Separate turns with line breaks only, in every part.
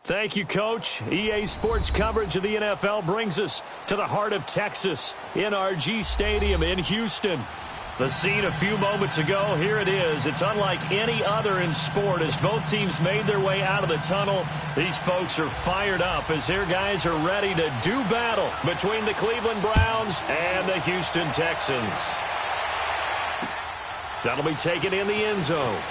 Thank you, Coach. EA Sports coverage of the NFL brings us to the heart of Texas, NRG Stadium in Houston. The scene a few moments ago, here it is. It's unlike any other in sport as both teams made their way out of the tunnel. These folks are fired up as their guys are ready to do battle between the Cleveland Browns and the Houston Texans. That'll be taken in the end zone.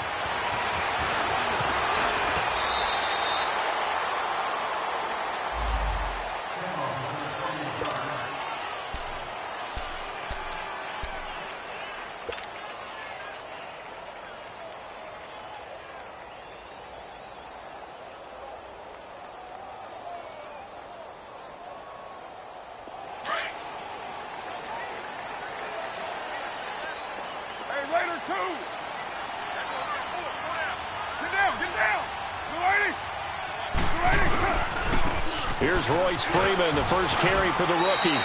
Here's Royce Freeman, the first carry for the rookie.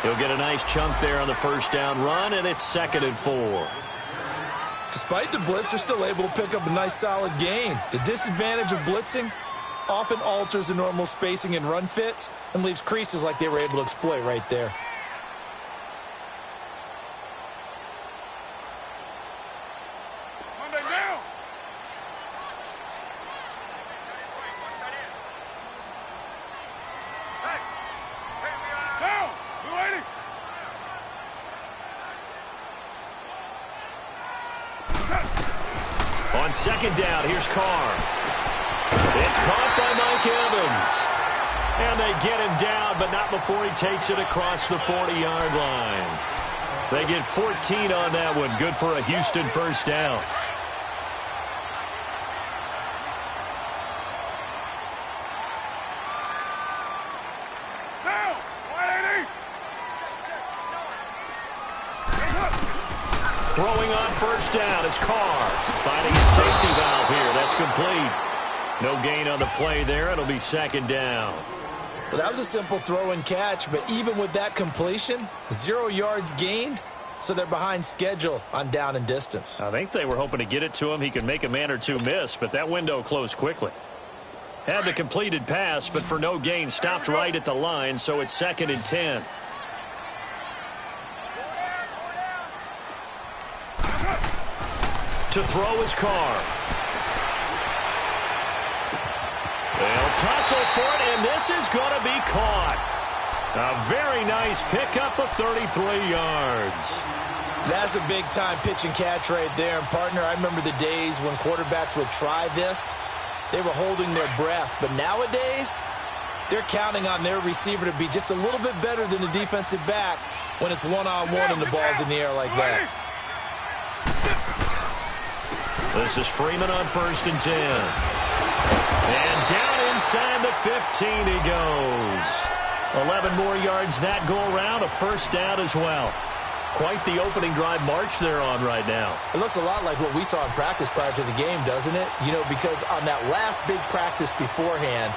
He'll get a nice chunk there on the first down run, and it's 2nd and 4.
Despite the blitz, they're still able to pick up a nice solid gain. The disadvantage of blitzing often alters the normal spacing and run fits and leaves creases like they were able to exploit right there.
On 2nd down, here's Carr. It's caught by Mike Evans. And they get him down, but not before he takes it across the 40-yard line. They get 14 on that one. Good for a Houston first down.
Now, 180.
Throwing on first down is Carr. Finding a safety valve here. That's complete. No gain on the play there. It'll be second down.
Well, that was a simple throw and catch, but even with that completion, 0 yards gained, so they're behind schedule on down and distance.
I think they were hoping to get it to him. He could make a man or two miss, but that window closed quickly. Had the completed pass, but for no gain, stopped right at the line, so it's 2nd and 10. To throw is Carr. They'll tussle for it, and this is going to be caught. A very nice pickup of 33 yards.
That's a big-time pitch and catch right there. And, partner, I remember the days when quarterbacks would try this. They were holding their breath. But nowadays, they're counting on their receiver to be just a little bit better than the defensive back when it's one-on-one and the ball's in the air like that.
This is Freeman on 1st and 10. And down inside the 15 he goes. 11 more yards that go around, a first down as well. Quite the opening drive march they're on right now.
It looks a lot like what we saw in practice prior to the game, doesn't it? You know, because on that last big practice beforehand,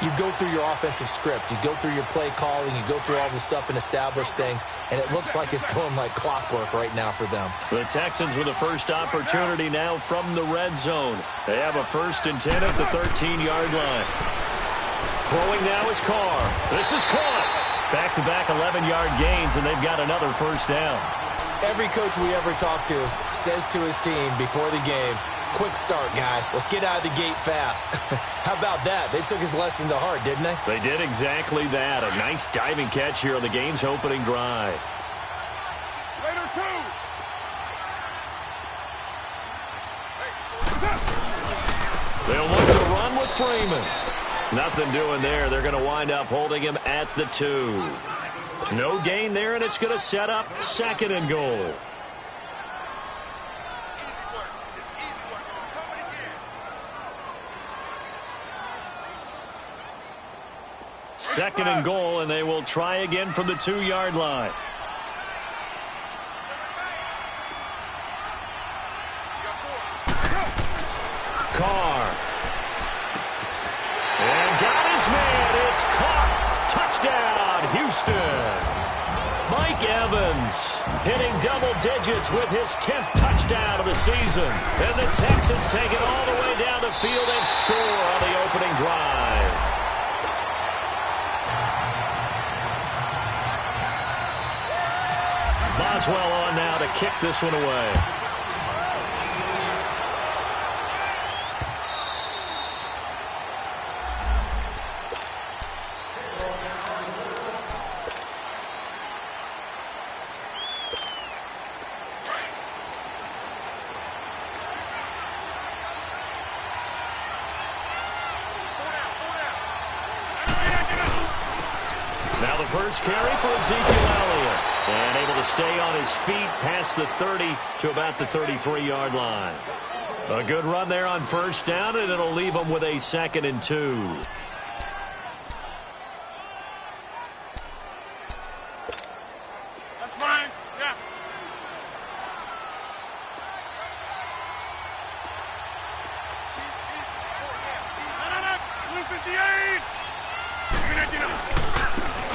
you go through your offensive script. You go through your play calling. You go through all the stuff and establish things. And it looks like it's going like clockwork right now for them.
The Texans with a first opportunity now from the red zone. They have a 1st and 10 at the 13-yard line. Throwing now is Carr. This is caught. Back-to-back 11-yard gains, and they've got another first down.
Every coach we ever talk to says to his team before the game, quick start, guys. Let's get out of the gate fast. How about that? They took his lesson to heart, didn't they?
They did exactly that. A nice diving catch here on the game's opening drive.
Later, 2.
They'll look to run with Freeman. Nothing doing there. They're going to wind up holding him at the 2. No gain there, and it's going to set up 2nd and goal. Second and goal, and they will try again from the 2-yard line. Carr. And got his man. It's caught. Touchdown, Houston. Mike Evans hitting double digits with his 10th touchdown of the season. And the Texans take it all the way down the field and score on the opening drive. Boswell on now to kick this one away. Now the first carry for Ezekiel Elliott. And able to stay on his feet past the 30 to about the 33-yard line. A good run there on first down, and it'll leave him with a 2nd and 2.
That's fine. Yeah. No. 58.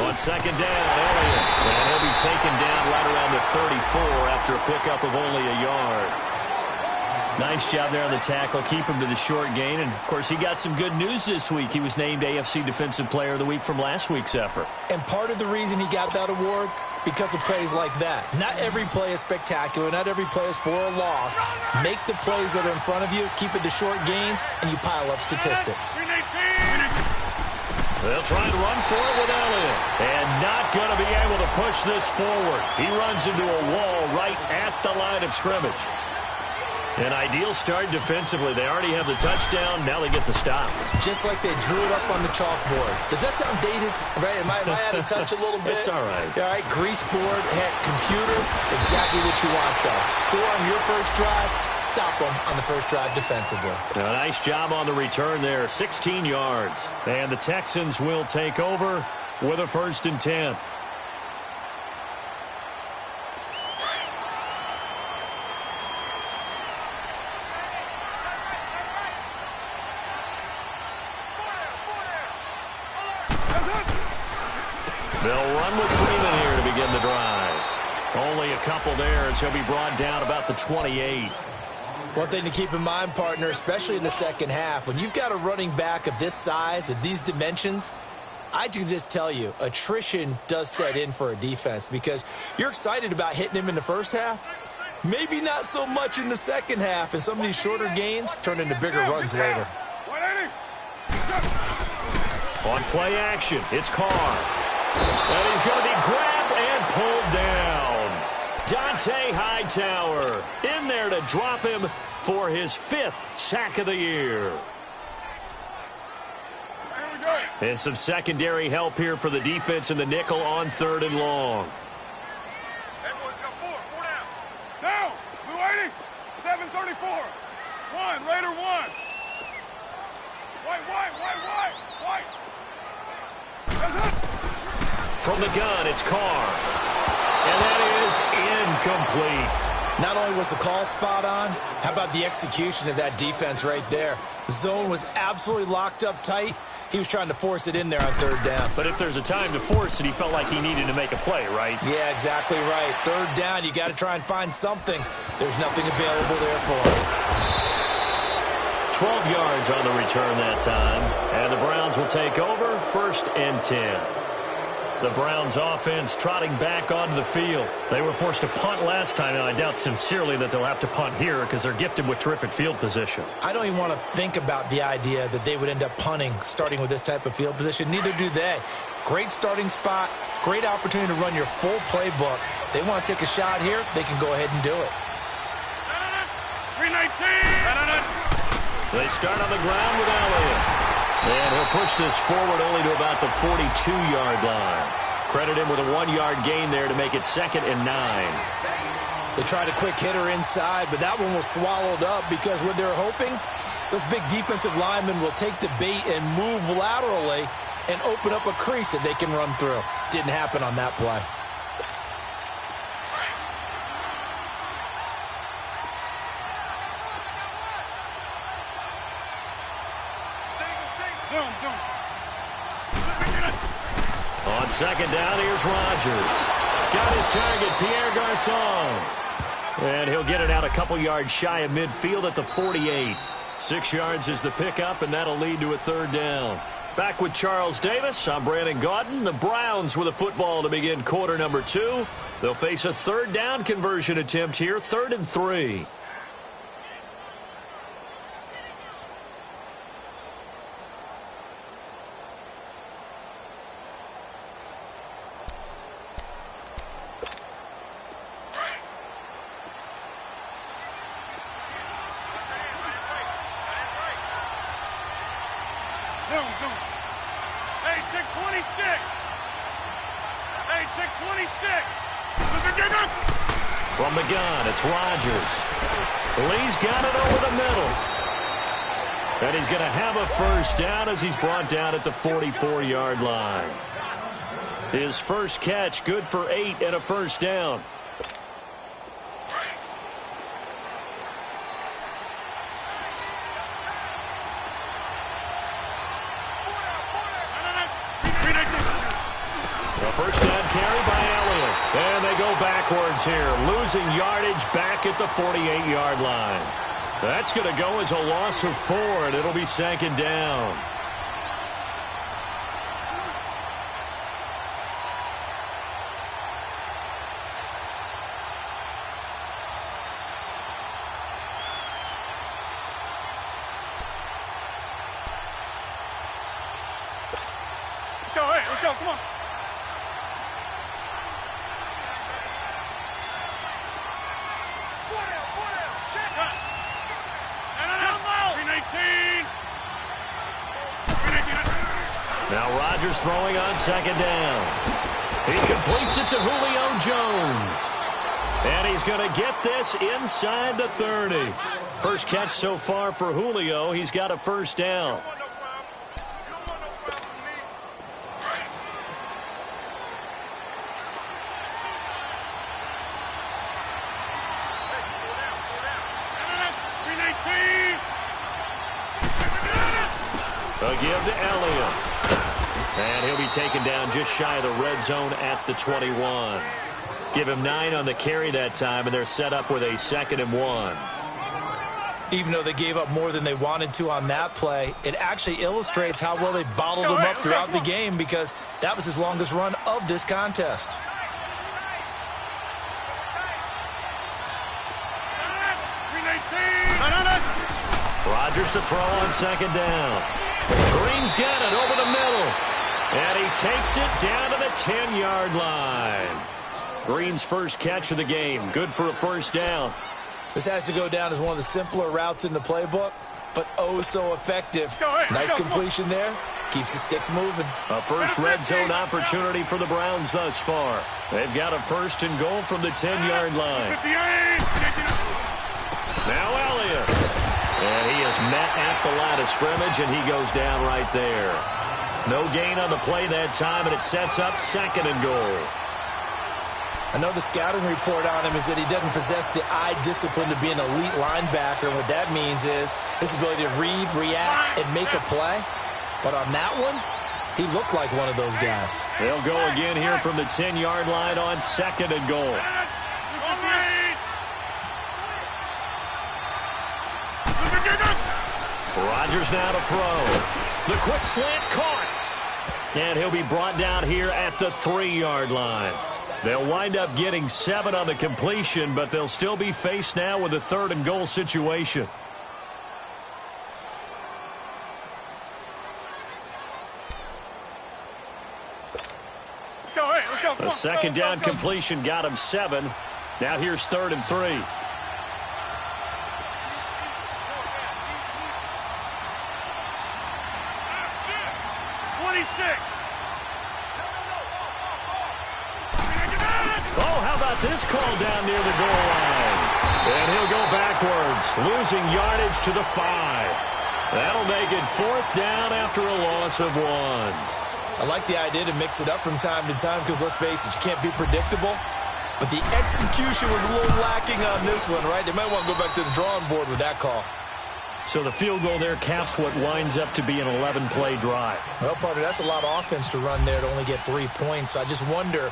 On second down, Elliott. And he'll be taken down right around the 34 after a pickup of only a yard. Nice job there on the tackle. Keep him to the short gain. And, of course, he got some good news this week. He was named AFC Defensive Player of the Week from last week's effort.
And part of the reason he got that award, because of plays like that. Not every play is spectacular. Not every play is for a loss. Make the plays that are in front of you, keep it to short gains, and you pile up statistics.
They'll try and run for it with Elliott. And not going to be able to push this forward. He runs into a wall right at the line of scrimmage. An ideal start defensively. They already have the touchdown. Now they get the stop.
Just like they drew it up on the chalkboard. Does that sound dated? Right? Am I out of touch a little bit?
It's all right.
All right, grease board, heck, computer, exactly what you want, though. Score on your first drive, stop them on the first drive defensively.
A nice job on the return there, 16 yards. And the Texans will take over with a 1st and 10. They'll run with Freeman here to begin the drive. Only a couple there as he'll be brought down about the 28.
One thing to keep in mind, partner, especially in the second half, when you've got a running back of this size, of these dimensions, I can just tell you, attrition does set in for a defense because you're excited about hitting him in the first half. Maybe not so much in the second half, and some of these shorter gains turn into bigger runs later.
On play action, it's Carr. And he's going to be grabbed and pulled down. Dante Hightower in there to drop him for his 5th sack of the year. And some secondary help here for the defense in the nickel on 3rd and long.
Down. Blue 80. 734. One. Raider 1. White.
From the gun, it's Carr. And that is incomplete.
Not only was the call spot on, how about the execution of that defense right there? The zone was absolutely locked up tight. He was trying to force it in there on 3rd down.
But if there's a time to force it, he felt like he needed to make a play, right?
Yeah, exactly right. 3rd down, you got to try and find something. There's nothing available there for him.
12 yards on the return that time. And the Browns will take over 1st and 10. The Browns offense trotting back onto the field. They were forced to punt last time, and I doubt sincerely that they'll have to punt here because they're gifted with terrific field position.
I don't even want to think about the idea that they would end up punting starting with this type of field position. Neither do they. Great starting spot, great opportunity to run your full playbook. They want to take a shot here, they can go ahead and do it.
319.
They start on the ground with Elliott. And he'll push this forward only to about the 42-yard line. Credit him with a 1-yard gain there to make it 2nd and 9.
They tried a quick hitter inside, but that one was swallowed up because what they're hoping, those big defensive linemen will take the bait and move laterally and open up a crease that they can run through. Didn't happen on that play.
On 2nd down, here's Rodgers. Got his target, Pierre Garçon. And he'll get it out a couple yards shy of midfield at the 48. 6 yards is the pickup, and that'll lead to a 3rd down. Back with Charles Davis, I'm Brandon Gaudin. The Browns with a football to begin quarter number 2. They'll face a 3rd down conversion attempt here, 3rd and 3. From the gun, it's Rodgers. Lee's got it over the middle. And he's going to have a 1st down as he's brought down at the 44-yard line. His first catch, good for 8 and a 1st down. First down carry by Elliott. And they go backwards here, losing yardage back at the 48-yard line. That's going to go as a loss of 4, and it'll be 2nd down.
Let's go, come on.
Now Rodgers throwing on 2nd down. He completes it to Julio Jones. And he's going to get this inside the 30. First catch so far for Julio. He's got a 1st down. A give to Elliott. And he'll be taken down just shy of the red zone at the 21. Give him 9 on the carry that time, and they're set up with a 2nd and 1.
Even though they gave up more than they wanted to on that play, it actually illustrates how well they bottled him up throughout the game, because that was his longest run of this contest.
Rodgers to throw on 2nd down. Green's got it over the middle. And he takes it down to the 10-yard line. Green's first catch of the game. Good for a 1st down.
This has to go down as one of the simpler routes in the playbook, but oh so effective. Nice completion there. Keeps the sticks moving.
A first red zone opportunity for the Browns thus far. They've got a 1st and goal from the 10-yard line. Now Elliott. And he is met at the line of scrimmage, and he goes down right there. No gain on the play that time, and it sets up 2nd and goal.
I know the scouting report on him is that he doesn't possess the eye discipline to be an elite linebacker. And what that means is his ability to read, react, and make a play. But on that one, he looked like one of those guys.
They'll go again here from the 10-yard line on 2nd and goal. Rodgers now to throw. The quick slant caught. And he'll be brought down here at the 3-yard line. They'll wind up getting 7 on the completion, but they'll still be faced now with a 3rd and goal situation. A 2nd down completion got him 7. Now here's 3rd and 3.
26.
This call down near the goal line. And he'll go backwards, losing yardage to the 5. That'll make it 4th down after a loss of 1.
I like the idea to mix it up from time to time because, let's face it, you can't be predictable. But the execution was a little lacking on this one, right? They might want to go back to the drawing board with that call.
So the field goal there caps what winds up to be an 11-play drive.
Well, partner, that's a lot of offense to run there to only get 3 points. So I just wonder,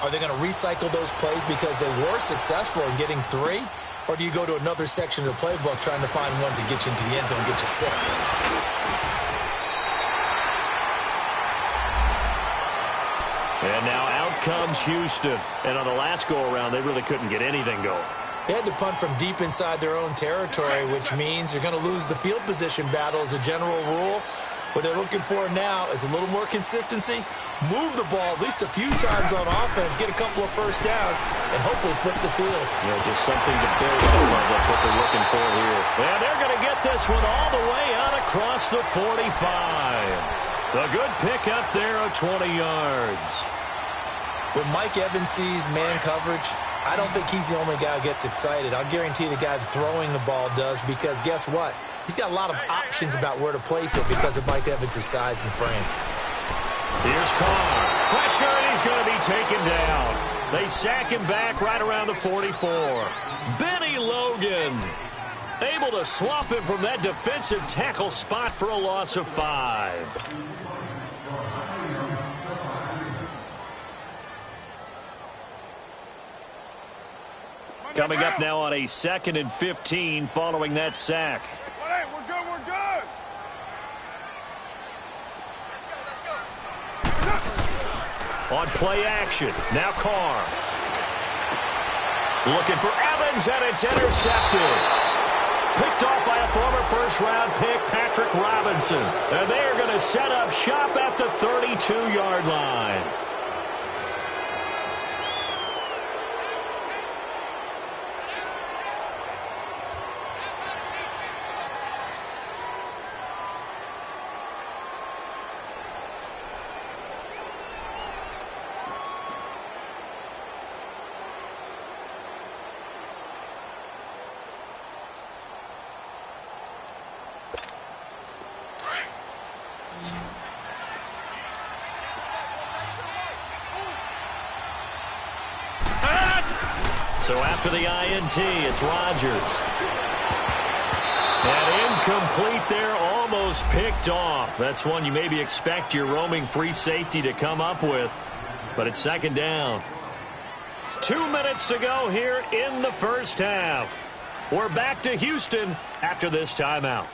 are they going to recycle those plays because they were successful in getting 3? Or do you go to another section of the playbook trying to find ones that get you into the end zone and get you 6?
And now out comes Houston. And on the last go-around, they really couldn't get anything going.
They had to punt from deep inside their own territory, which means you're going to lose the field position battle as a general rule. What they're looking for now is a little more consistency, move the ball at least a few times on offense, get a couple of 1st downs, and hopefully flip the field.
You know, just something to build off of. That's what they're looking for here. And they're going to get this one all the way out across the 45. A good pick up there of 20 yards.
When Mike Evans sees man coverage, I don't think he's the only guy who gets excited. I'll guarantee the guy throwing the ball does, because guess what? He's got a lot of options about where to place it because of Mike Evans' size and frame.
Here's Carr. Pressure, and he's going to be taken down. They sack him back right around the 44. Benny Logan able to swap him from that defensive tackle spot for a loss of 5. Coming up now on a 2nd and 15 following that sack.
Hey, we're good, we're good. Let's go.
On play action, now Carr. Looking for Evans, and it's intercepted. Picked off by a former first-round pick, Patrick Robinson. And they are going to set up shop at the 32-yard line. So after the INT, it's Rodgers. And in incomplete there, almost picked off. That's one you maybe expect your roaming free safety to come up with, but it's second down. 2 minutes to go here in the first half. We're back to Houston after this timeout.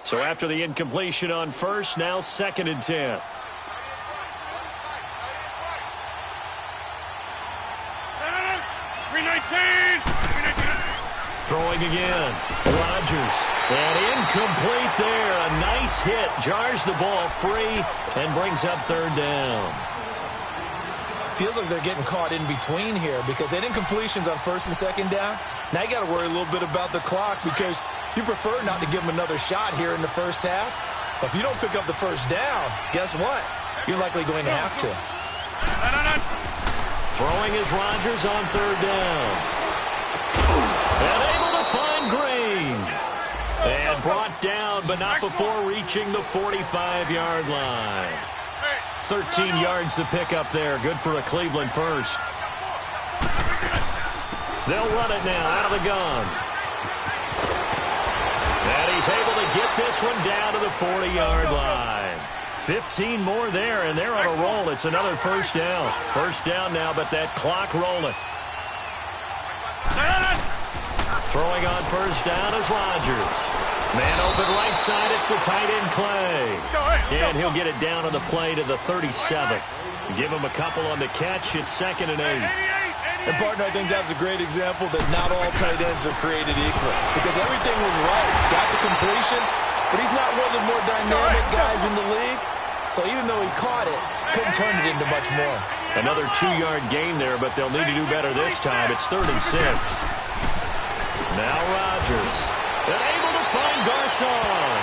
So after the incompletion on first, now 2nd and 10. Throwing again. Rodgers. And incomplete there. A nice hit. Jars the ball free and brings up 3rd down.
Feels like they're getting caught in between here because they had incompletions on 1st and 2nd down. Now you got to worry a little bit about the clock because you prefer not to give them another shot here in the first half. But if you don't pick up the 1st down, guess what? You're likely going to have to.
Throwing is Rodgers on 3rd down. And able to find Green. And brought down, but not before reaching the 45-yard line. 13 yards to pick up there. Good for a Cleveland first. They'll run it now out of the gun. And he's able to get this one down to the 40-yard line. 15 more there, and they're on a roll. It's another 1st down. 1st down now, but that clock rolling. Throwing on 1st down is Rodgers. Man open right side, it's the tight end Clay. And he'll get it down on the play to the 37. Give him a couple on the catch. It's 2nd and 8.
And, partner, I think that's a great example that not all tight ends are created equal. Because everything was right. Got the completion, but he's not one of the more dynamic guys in the league. So even though he caught it, couldn't turn it into much more.
Another 2-yard gain there, but they'll need to do better this time. It's 3rd and 6. Now Rodgers. And able to find Garcon.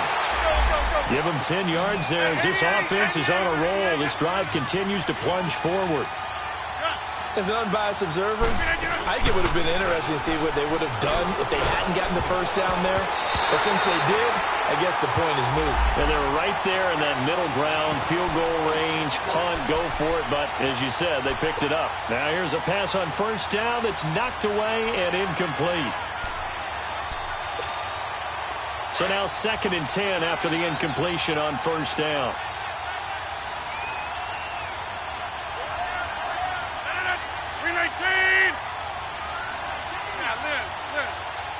Give him 10 yards there as this offense is on a roll. This drive continues to plunge forward.
As an unbiased observer, I think it would have been interesting to see what they would have done if they hadn't gotten the 1st down there. But since they did, I guess the point is moot.
And they're right there in that middle ground, field goal range, punt, go for it. But as you said, they picked it up. Now here's a pass on 1st down that's knocked away and incomplete. So now 2nd and 10 after the incompletion on 1st down.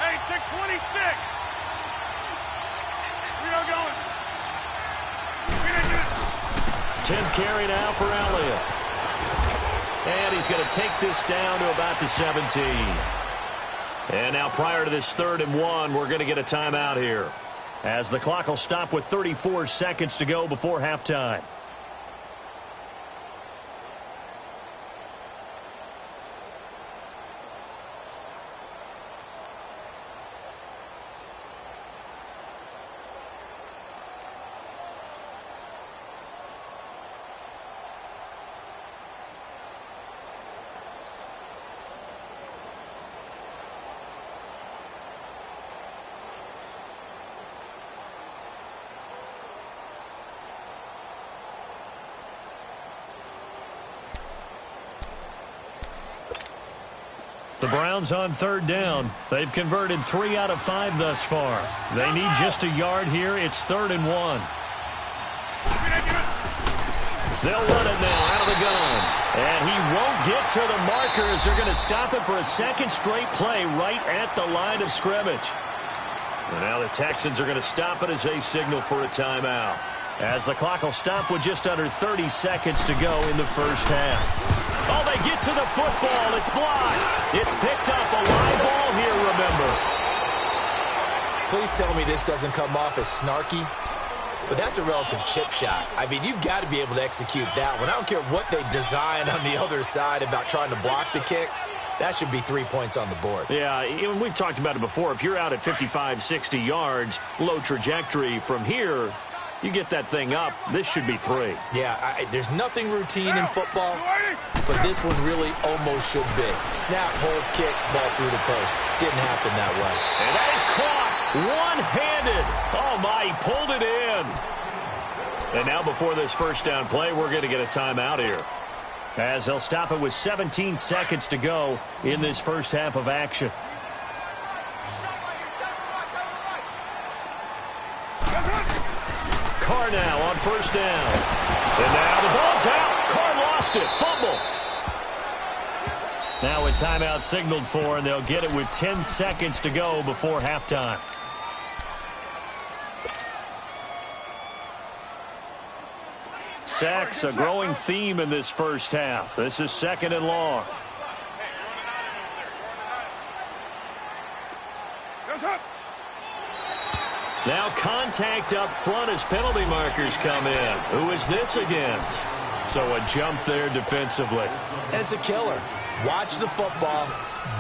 Hey, check 26. We are going.
10th carry now for Elliott. And he's going to take this down to about the 17. And now prior to this 3rd and 1, we're going to get a timeout here, as the clock will stop with 34 seconds to go before halftime. The Browns on 3rd down. They've converted 3 out of 5 thus far. They need just a yard here. It's 3rd and 1. They'll run it now out of the gun. And he won't get to the markers. They're going to stop it for a 2nd straight play right at the line of scrimmage. And now the Texans are going to stop it as they signal for a timeout, as the clock will stop with just under 30 seconds to go in the first half. Oh, they get to the football. It's blocked. It's picked up. A live ball here, remember.
Please tell me this doesn't come off as snarky, but that's a relative chip shot. I mean, you've got to be able to execute that one. I don't care what they design on the other side about trying to block the kick. That should be 3 points on the board.
Yeah, we've talked about it before. If you're out at 55, 60 yards, low trajectory from here, you get that thing up, this should be 3.
Yeah, there's nothing routine in football, but this one really almost should be. Snap, hold, kick, ball through the post. Didn't happen that way.
And that is caught one-handed. Oh, my, he pulled it in. And now before this 1st down play, we're going to get a timeout here. as they'll stop it with 17 seconds to go in this first half of action. Carr now on first down. And now the ball's out. Carr lost it. Fumble. Now a timeout signaled for, and they'll get it with 10 seconds to go before halftime. Sacks, a growing theme in this first half. This is 2nd and long. Now contact up front as penalty markers come in. Who is this against? So a jump there defensively.
And it's a killer. Watch the football.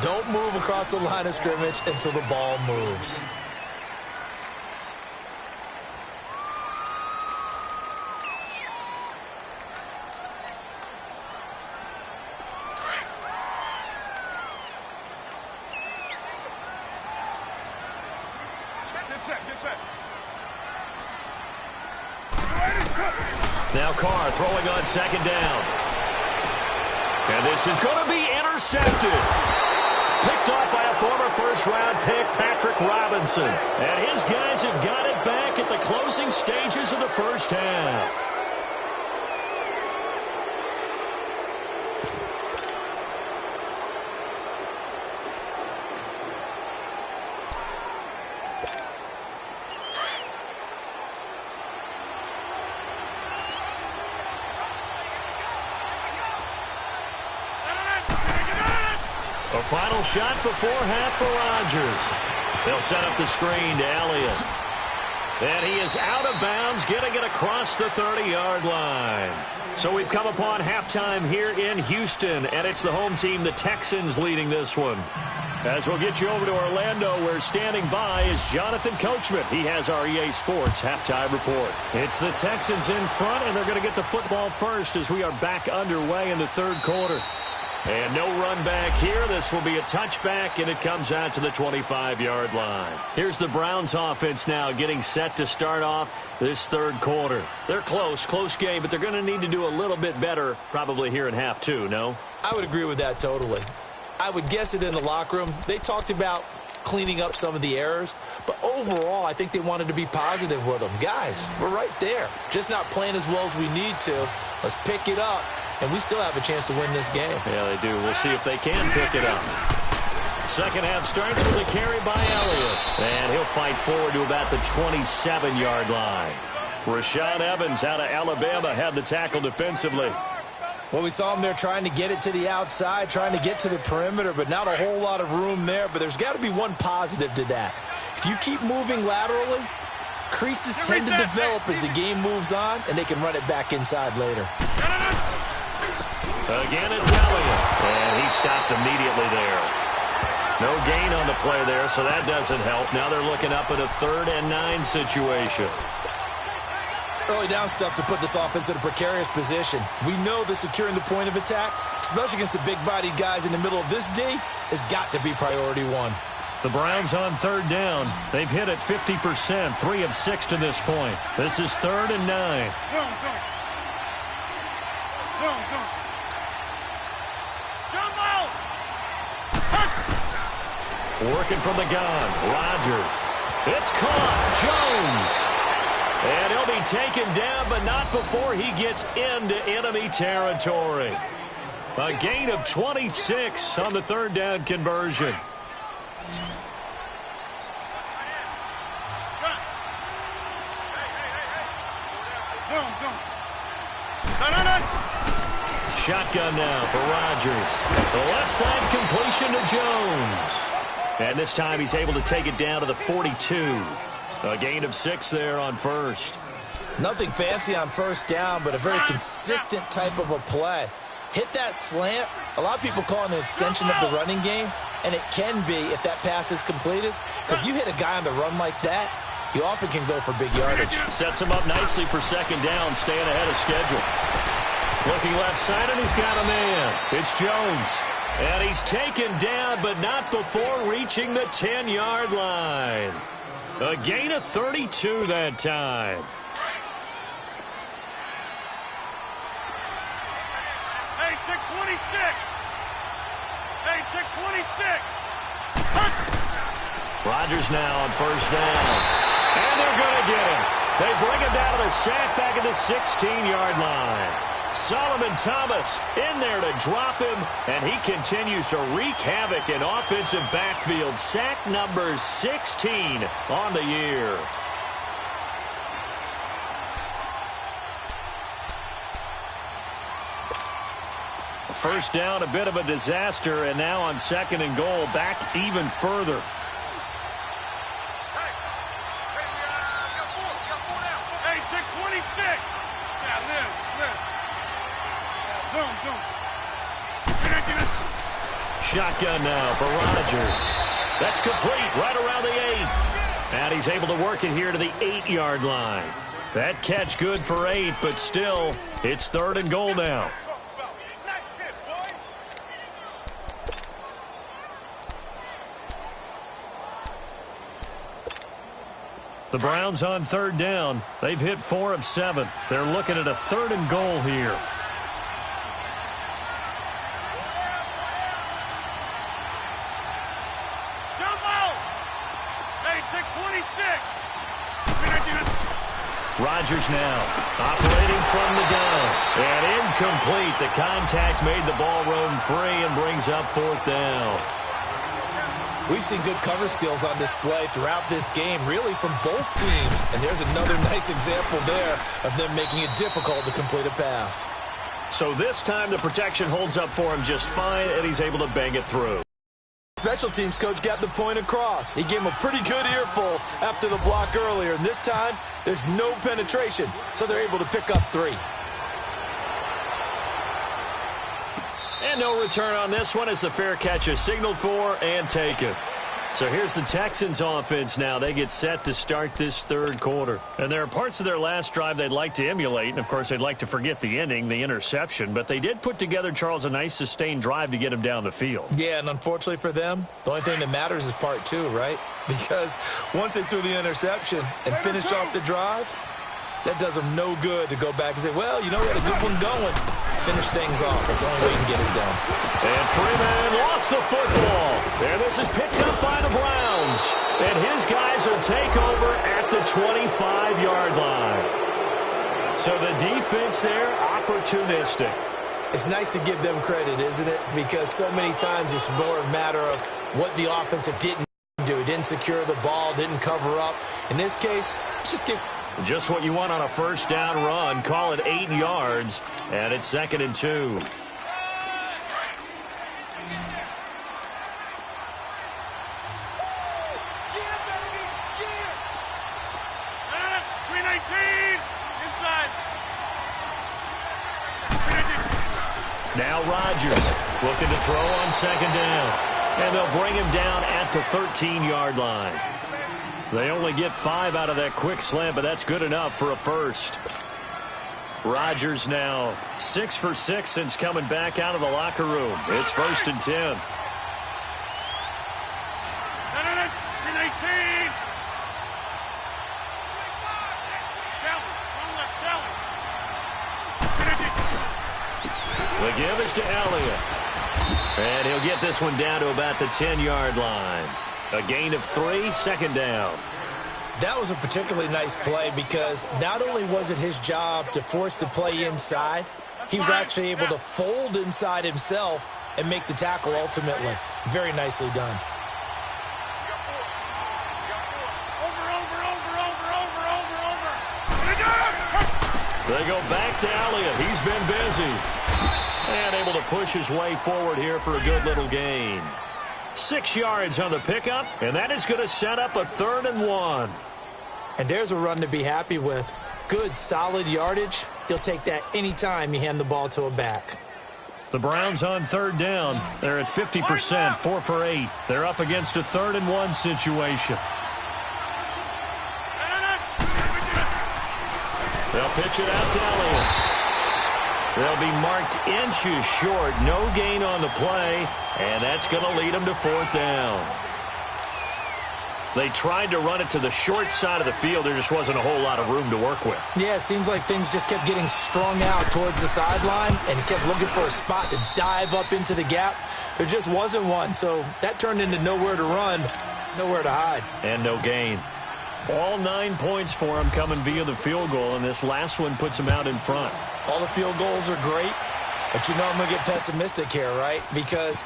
Don't move across the line of scrimmage until the ball moves.
Now Carr throwing on 2nd down. And this is going to be intercepted. Picked off by a former first-round pick, Patrick Robinson. And his guys have got it back at the closing stages of the first half. A final shot before half for Rodgers. They'll set up the screen to Elliott. And he is out of bounds, getting it across the 30-yard line. So we've come upon halftime here in Houston, and it's the home team, the Texans, leading this one. As we'll get you over to Orlando, where standing by is Jonathan Coachman. He has our EA Sports halftime report. It's the Texans in front, and they're going to get the football first as we are back underway in the third quarter. And no run back here. This will be a touchback, and it comes out to the 25-yard line. Here's the Browns offense now getting set to start off this third quarter. They're close game, but they're going to need to do a little bit better probably here in half two, no?
I would agree with that totally. I would guess it in the locker room. They talked about cleaning up some of the errors, but overall, I think they wanted to be positive with them. Guys, we're right there. Just not playing as well as we need to. Let's pick it up. And we still have a chance to win this game.
Yeah, they do. We'll see if they can pick it up. Second half starts with a carry by Elliott. And he'll fight forward to about the 27-yard line. Rashaan Evans out of Alabama had the tackle defensively.
Well, we saw him there trying to get it to the outside, trying to get to the perimeter, but not a whole lot of room there. But there's got to be one positive to that. If you keep moving laterally, creases tend to develop as the game moves on, and they can run it back inside later.
Again, it's Elliott, and he stopped immediately there. No gain on the play there, so that doesn't help. Now they're looking up at a 3rd and 9 situation.
Early down stuffs to put this offense in a precarious position. We know that securing the point of attack, especially against the big-bodied guys in the middle of this D, has got to be priority one.
The Browns on 3rd down. They've hit it 50%, 3 of 6 to this point. This is 3rd and 9.
Zone.
Working from the gun, Rodgers. It's caught, Jones. And he'll be taken down, but not before he gets into enemy territory. A gain of 26 on the 3rd down conversion. Shotgun now for Rodgers. The left side completion to Jones. And this time he's able to take it down to the 42. A gain of 6 there on first.
Nothing fancy on first down, but a very consistent type of a play. Hit that slant. A lot of people call it an extension of the running game, and it can be if that pass is completed, because you hit a guy on the run like that, you often can go for big yardage.
Sets him up nicely for 2nd down, staying ahead of schedule. Looking left side, and he's got a man. It's Jones. And he's taken down, but not before reaching the 10-yard line. A gain of 32 that time.
Hey, 26. Hey, check 26.
Rodgers now on first down. And they're going to get him. They bring him down to the sack back at the 16-yard line. Solomon Thomas in there to drop him, and he continues to wreak havoc in offensive backfield. Sack number 16 on the year. First down, a bit of a disaster, and now on second and goal, back even further.
Hey, check 26. Yeah, Liz. Zoom.
Shotgun now for Rodgers. That's complete right around the 8. And he's able to work it here to the 8-yard line. That catch good for 8, but still, it's third and goal now. The Browns on third down. They've hit 4 of 7. They're looking at a third and goal here.
Jump out. Hey, check 26.
Rodgers now operating from the gun. And incomplete. The contact made the ball roam free and brings up fourth down.
We've seen good cover skills on display throughout this game, really from both teams. And there's another nice example there of them making it difficult to complete a pass.
So this time the protection holds up for him just fine, and he's able to bang it through.
Special teams coach got the point across. He gave him a pretty good earful after the block earlier. And this time, there's no penetration, so they're able to pick up 3.
And no return on this one as the fair catch is signaled for and taken. So here's the Texans offense now. They get set to start this third quarter. And there are parts of their last drive they'd like to emulate. And, of course, they'd like to forget the ending, the interception. But they did put together, Charles, a nice sustained drive to get him down the field.
Yeah, and unfortunately for them, the only thing that matters is part 2, right? Because once they threw the interception and finished off the drive, that does them no good to go back and say, well, you know, we had a good one going. Finish things off. That's the only way you can get it done.
And Freeman lost the football. And this is picked up by the Browns. And his guys will take over at the 25-yard line. So the defense there, opportunistic.
It's nice to give them credit, isn't it? Because so many times it's more a matter of what the offensive didn't do. It didn't secure the ball, didn't cover up. In this case, let's just give...
Just what you want on a first down run. Call it 8 yards, and it's 2nd and 2.
319 inside.
Now Rodgers looking to throw on second down, and they'll bring him down at the 13-yard line. They only get 5 out of that quick slant, but that's good enough for a first. Rodgers now 6 for 6 since coming back out of the locker room. It's 1st and 10.
319.
The give is to Elliott. And he'll get this one down to about the 10-yard line. A gain of 3, 2nd down.
That was a particularly nice play because not only was it his job to force the play inside, he was actually able to fold inside himself and make the tackle ultimately. Very nicely done.
They go back to Elliott. He's been busy. And able to push his way forward here for a good little gain. 6 yards on the pickup, and that is going to set up a 3rd and 1.
And there's a run to be happy with. Good, solid yardage. He'll take that anytime you hand the ball to a back.
The Browns on third down. They're at 50%, 4 for 8. They're up against a 3rd and 1 situation. They'll pitch it out to Elliott. They'll be marked inches short. No gain on the play, and that's going to lead them to 4th down. They tried to run it to the short side of the field. There just wasn't a whole lot of room to work with.
Yeah, it seems like things just kept getting strung out towards the sideline, and he kept looking for a spot to dive up into the gap. There just wasn't one, so that turned into nowhere to run, nowhere to hide.
And no gain. All 9 points for him coming via the field goal, and this last one puts him out in front.
All the field goals are great, but you know I'm going to get pessimistic here, right? Because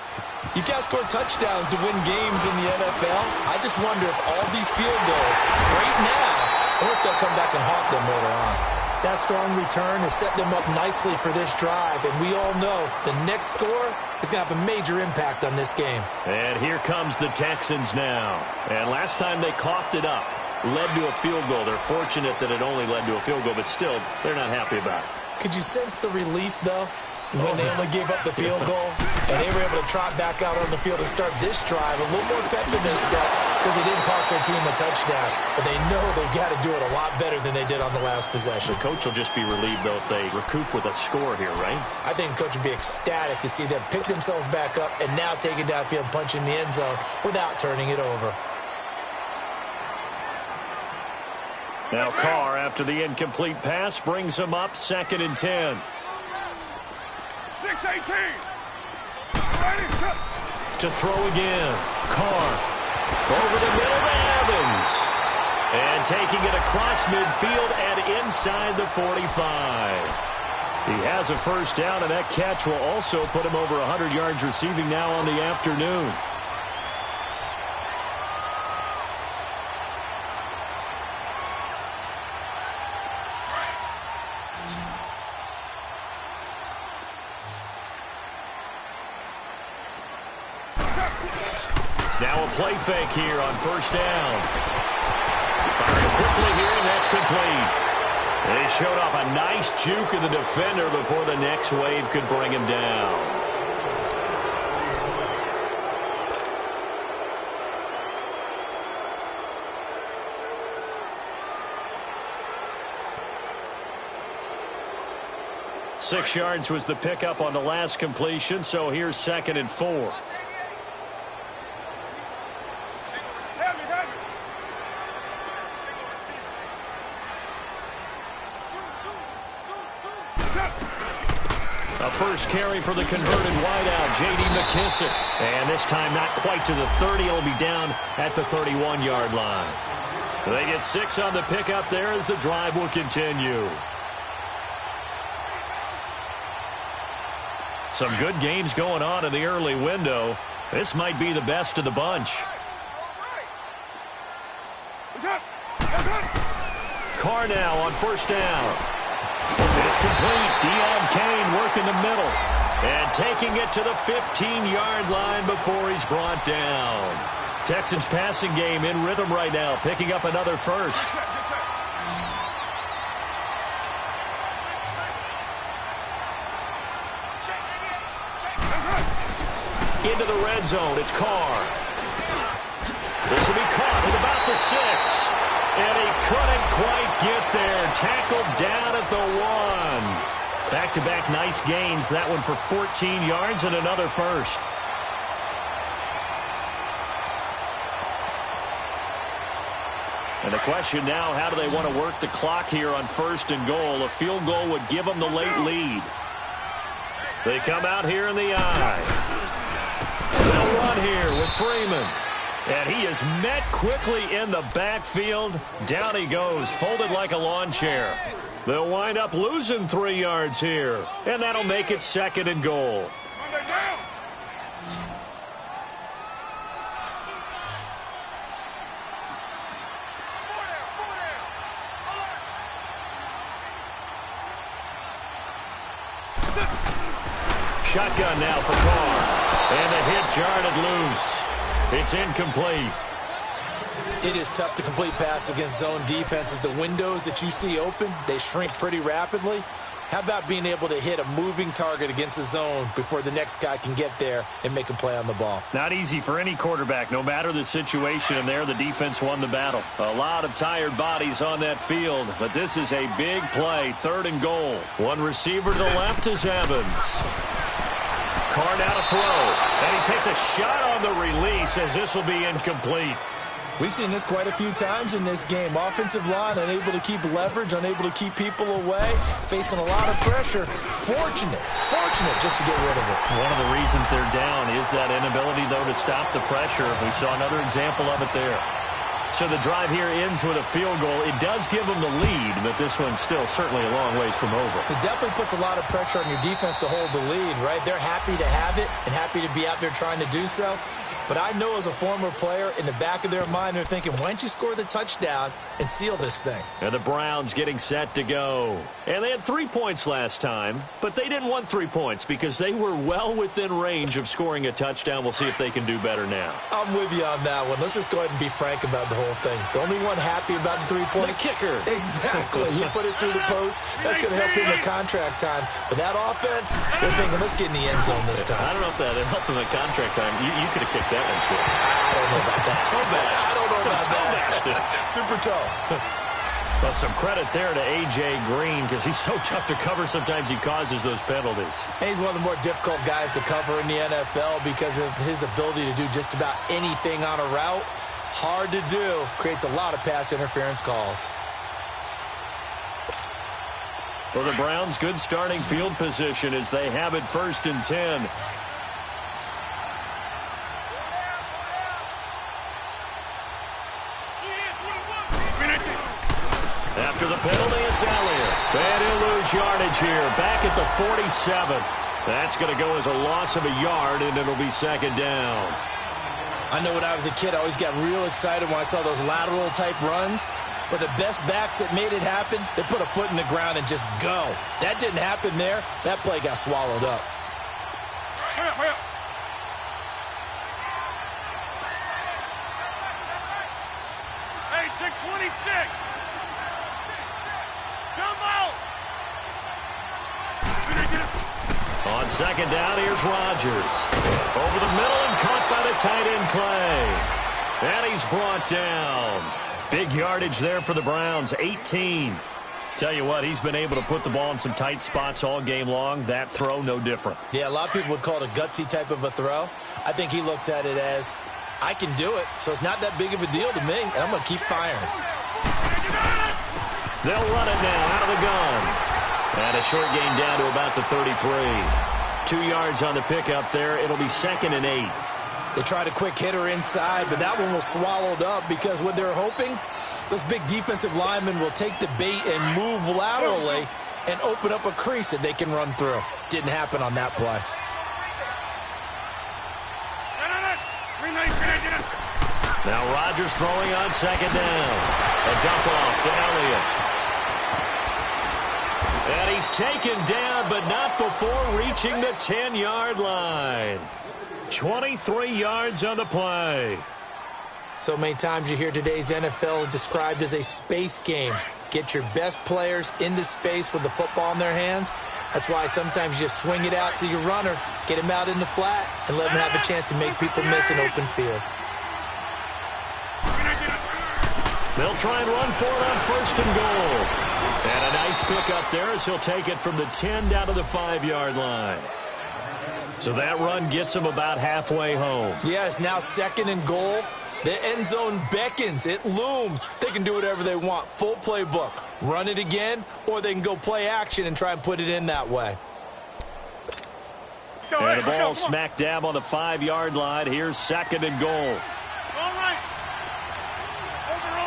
you got to score touchdowns to win games in the NFL. I just wonder if all these field goals, right now, or if they'll come back and haunt them later on. That strong return has set them up nicely for this drive, and we all know the next score is going to have a major impact on this game.
And here comes the Texans now. And last time they coughed it up, led to a field goal. They're fortunate that it only led to a field goal, but still, they're not happy about it.
Could you sense the relief, though, when they only gave up the field goal? And they were able to trot back out on the field and start this drive. A little more pep in their step because they didn't cost their team a touchdown. But they know they've got to do it a lot better than they did on the last possession.
The coach will just be relieved, though, if they recoup with a score here, right?
I think the coach would be ecstatic to see them pick themselves back up and now take it downfield and punch in the end zone without turning it over.
Now Carr, after the incomplete pass, brings him up 2nd and 10.
6-18. Ready, set.
To throw again. Carr over the middle to Evans. And taking it across midfield and inside the 45. He has a first down, and that catch will also put him over 100 yards receiving now on the afternoon. Now a play fake here on first down. Firing quickly here, and that's complete. They showed off a nice juke of the defender before the next wave could bring him down. Six yards was the pickup on the last completion, so here's 2nd and 4. A first carry for the converted wideout, J.D. McKissick. And this time not quite to the 30. It'll be down at the 31-yard line. They get 6 on the pickup there as the drive will continue. Some good games going on in the early window. This might be the best of the bunch. Carr now on first down. It's complete. Deon Cain working the middle. And taking it to the 15-yard line before he's brought down. Texans passing game in rhythm right now, picking up another first. Into the red zone. It's Carr. This will be caught at about the 6. And he couldn't quite get there. Tackled down at the 1. Back-to-back nice gains. That one for 14 yards and another first. And the question now, how do they want to work the clock here on 1st and goal? A field goal would give them the late lead. They come out here in the eye. They'll run here with Freeman. And he is met quickly in the backfield. Down he goes, folded like a lawn chair. They'll wind up losing 3 yards here. And that'll make it 2nd and goal. Shotgun now for Carr. And the hit jarred loose. It's incomplete.
It is tough to complete passes against zone defenses. The windows that you see open, they shrink pretty rapidly. How about being able to hit a moving target against a zone before the next guy can get there and make a play on the ball?
Not easy for any quarterback, no matter the situation. And there, the defense won the battle. A lot of tired bodies on that field, but this is a big play, 3rd and goal. One receiver to the left is Evans. Carr now to throw. And he takes a shot on the release as this will be incomplete.
We've seen this quite a few times in this game. Offensive line unable to keep leverage, unable to keep people away, facing a lot of pressure. Fortunate just to get rid of it.
One of the reasons they're down is that inability, though, to stop the pressure. We saw another example of it there. So the drive here ends with a field goal. It does give them the lead, but this one's still certainly a long ways from over.
It definitely puts a lot of pressure on your defense to hold the lead, right? They're happy to have it and happy to be out there trying to do so. But I know as a former player, in the back of their mind, they're thinking, why don't you score the touchdown and seal this thing?
And the Browns getting set to go. And they had 3 points last time, but they didn't want 3 points because they were well within range of scoring a touchdown. We'll see if they can do better now.
I'm with you on that one. Let's just go ahead and be frank about the whole thing. The only one happy about the 3-point.
The kicker.
Exactly. He put it through the post. That's going to help him in contract time. But that offense, they're thinking, let's get in the end zone this time.
I don't know if that helped him in contract time. You could have kicked that one short.
I don't know about that. I don't know about that. Super toe.
Well, some credit there to A.J. Green because he's so tough to cover. Sometimes he causes those penalties.
And he's one of the more difficult guys to cover in the NFL because of his ability to do just about anything on a route. Hard to do. Creates a lot of pass interference calls.
For the Browns, good starting field position as they have it 1st and 10. After the penalty, it's Elliott. And he'll lose yardage here. Back at the 47. That's going to go as a loss of a yard, and it'll be 2nd down.
I know when I was a kid, I always got real excited when I saw those lateral-type runs. But the best backs that made it happen, they put a foot in the ground and just go. That didn't happen there. That play got swallowed up.
Hurry up. Hey, check 26. Jump out.
On 2nd down, here's Rodgers. Over the middle and caught by the tight end Clay. And he's brought down. Big yardage there for the Browns, 18. Tell you what, he's been able to put the ball in some tight spots all game long. That throw, no different.
Yeah, a lot of people would call it a gutsy type of a throw. I think he looks at it as, I can do it, so it's not that big of a deal to me, and I'm going to keep firing.
They'll run it now out of the gun. And a short gain down to about the 33. 2 yards on the pickup there. It'll be 2nd and 8.
They tried a quick hitter inside, but that one was swallowed up because what they're hoping, those big defensive linemen will take the bait and move laterally and open up a crease that they can run through. Didn't happen on that play.
Now Rodgers throwing on 2nd down. A dump off to Elliott. And he's taken down, but not before reaching the 10-yard line. 23 yards on the play.
So many times you hear today's NFL described as a space game. Get your best players into space with the football in their hands. That's why sometimes you swing it out to your runner, get him out in the flat, and let him have a chance to make people miss an open field.
They'll try and run for it on 1st and goal. And a nice pickup there as he'll take it from the 10 down to the 5-yard line. So that run gets him about halfway home.
Yes, now 2nd and goal. The end zone beckons. It looms. They can do whatever they want. Full playbook. Run it again, or they can go play action and try and put it in that way.
And the ball smack dab on the 5-yard line. Here's 2nd and goal.
All right. Over.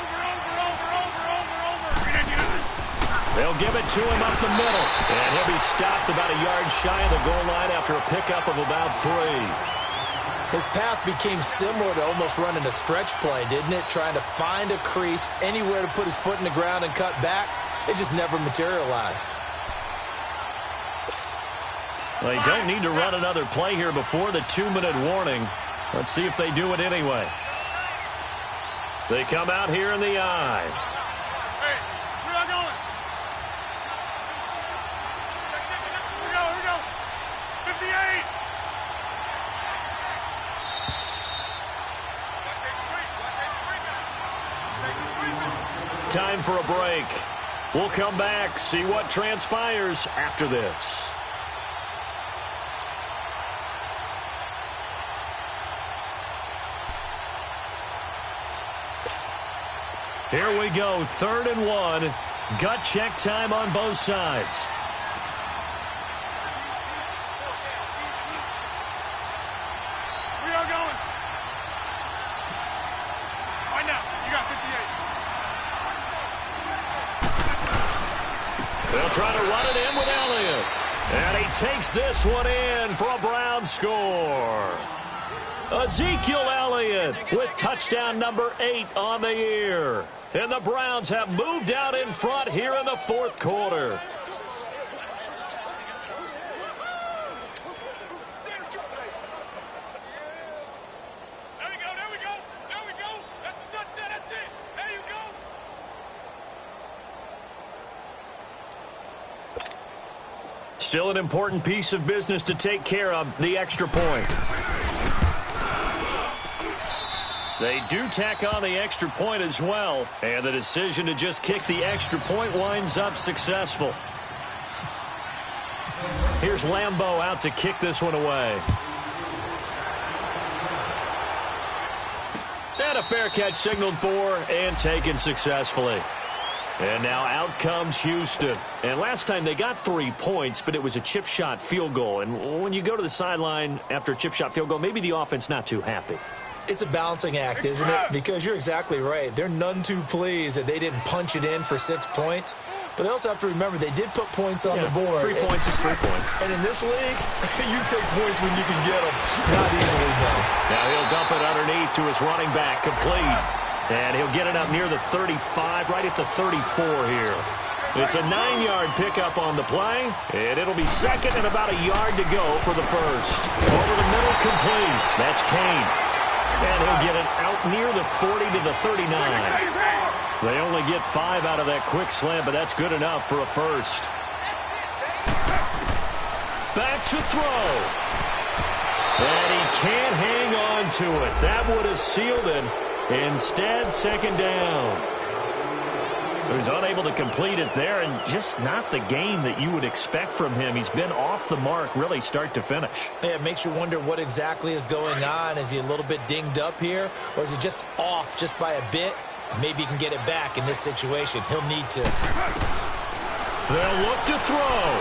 They'll give it to him up the middle. And he'll be stopped about a yard shy of the goal line after a pickup of about 3.
His path became similar to almost running a stretch play, didn't it? Trying to find a crease, anywhere to put his foot in the ground and cut back. It just never materialized.
Well, they don't need to run another play here before the 2-minute warning. Let's see if they do it anyway. They come out here in the eye.
Hey, where y'all going? Here we go. 58.
Time for a break. We'll come back, see what transpires after this. Here we go, 3rd and 1. Gut check time on both sides.
We are going. Right now, you got 58.
They'll try to run it in with Elliott. And he takes this one in for a Browns score. Ezekiel Elliott with touchdown number 8 on the year. And the Browns have moved out in front here in the 4th quarter.
There we go, there we go, there we go. That's the touchdown, that's it. There you go.
Still an important piece of business to take care of, the extra point. They do tack on the extra point as well, and the decision to just kick the extra point winds up successful. Here's Lambeau out to kick this one away. And a fair catch signaled for and taken successfully. And now out comes Houston. And last time they got 3 points, but it was a chip shot field goal. And when you go to the sideline after a chip shot field goal, maybe the offense not too happy.
It's a balancing act, isn't it? Because you're exactly right. They're none too pleased that they didn't punch it in for 6 points. But they also have to remember they did put points on the board.
3 points is 3 points.
And in this league, you take points when you can get them. Not easily done.
Now he'll dump it underneath to his running back, complete. And he'll get it up near the 35, right at the 34 here. It's a 9-yard pickup on the play, and it'll be 2nd and about a yard to go for the first. Over the middle, complete. That's Kane. And he'll get it out near the 40 to the 39. They only get 5 out of that quick slant, but that's good enough for a first. Back to throw. And he can't hang on to it. That would have sealed it. Instead, 2nd down. So he's unable to complete it there, and just not the game that you would expect from him. He's been off the mark really start to finish.
Yeah, it makes you wonder what exactly is going on. Is he a little bit dinged up here, or is he just off just by a bit? Maybe he can get it back in this situation. He'll need to.
They'll look to throw.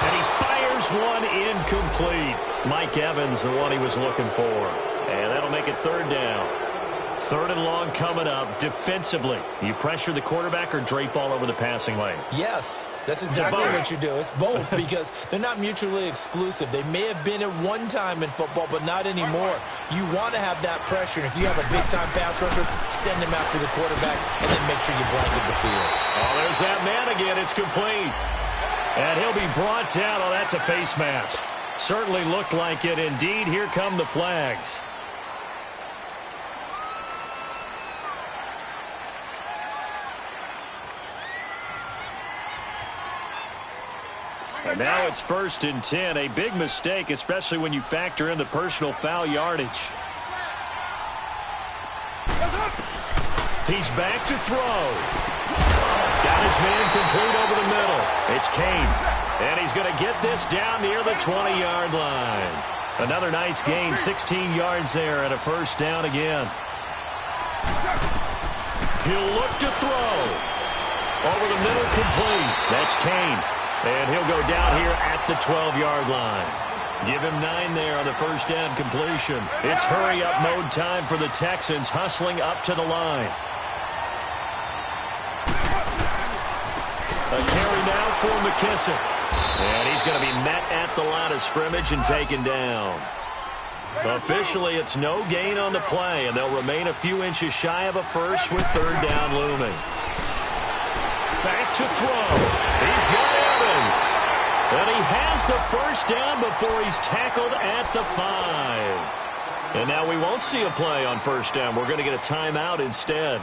And he fires one incomplete. Mike Evans, the one he was looking for. And that'll make it 3rd down. 3rd and long coming up. Defensively, you pressure the quarterback or drape all over the passing lane?
Yes, that's exactly what you do. It's both because they're not mutually exclusive. They may have been at one time in football, but not anymore. You want to have that pressure. If you have a big-time pass rusher, send him after the quarterback and then make sure you blanket the field.
Oh, there's that man again. It's complete. And he'll be brought down. Oh, that's a face mask. Certainly looked like it. Indeed, here come the flags. And now it's 1st and 10. A big mistake, especially when you factor in the personal foul yardage. He's back to throw. Got his man complete over the middle. It's Kane. And he's going to get this down near the 20-yard line. Another nice gain, 16 yards there, and a 1st down again. He'll look to throw. Over the middle, complete. That's Kane. And he'll go down here at the 12-yard line. Give him 9 there on the 1st down completion. It's hurry-up mode time for the Texans, hustling up to the line. A carry now for McKissick. And he's going to be met at the line of scrimmage and taken down. Officially, it's no gain on the play, and they'll remain a few inches shy of a first with 3rd down looming. Back to throw. He's got Evans. And he has the 1st down before he's tackled at the 5. And now we won't see a play on 1st down. We're going to get a timeout instead,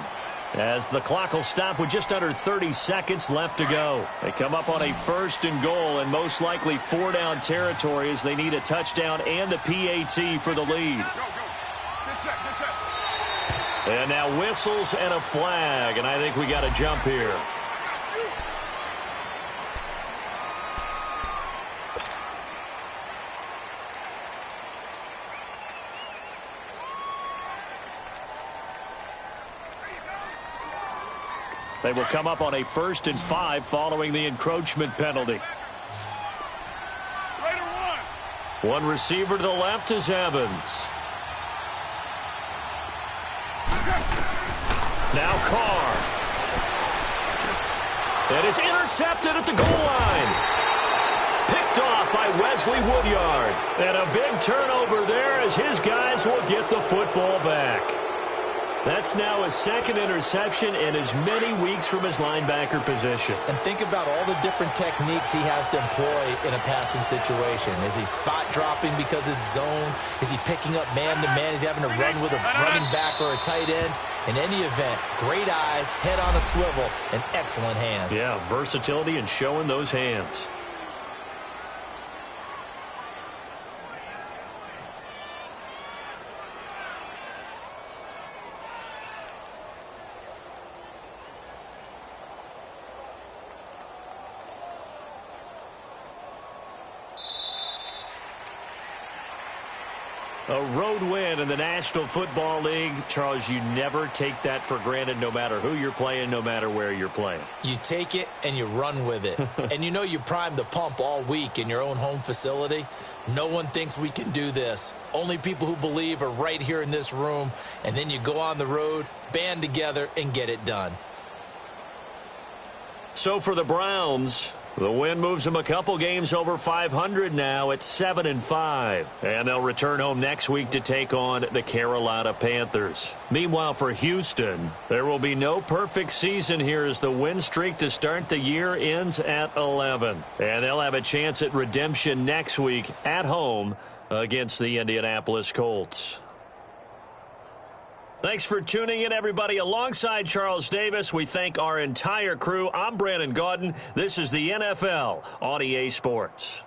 as the clock will stop with just under 30 seconds left to go. They come up on a 1st and goal, and most likely 4-down territory as they need a touchdown and the PAT for the lead. And now whistles and a flag, and I think we got a jump here. They will come up on a 1st and 5 following the encroachment penalty. One receiver to the left is Evans. Now Carr. And it's intercepted at the goal line. Picked off by Wesley Woodyard. And a big turnover there as his guys will get the football back. That's now his 2nd interception in as many weeks from his linebacker position.
And think about all the different techniques he has to employ in a passing situation. Is he spot dropping because it's zone? Is he picking up man-to-man? Is he having to run with a running back or a tight end? In any event, great eyes, head on a swivel, and excellent hands.
Yeah, versatility and showing those hands. A road win in the National Football League. Charles, you never take that for granted no matter who you're playing, no matter where you're playing.
You take it and you run with it. And you know you primed the pump all week in your own home facility. No one thinks we can do this. Only people who believe are right here in this room. And then you go on the road, band together, and get it done.
So for the Browns, the win moves them a couple games over 500 now at 7-5. And they'll return home next week to take on the Carolina Panthers. Meanwhile, for Houston, there will be no perfect season here as the win streak to start the year ends at 11. And they'll have a chance at redemption next week at home against the Indianapolis Colts. Thanks for tuning in, everybody. Alongside Charles Davis, we thank our entire crew. I'm Brandon Gaudin. This is the NFL on EA Sports.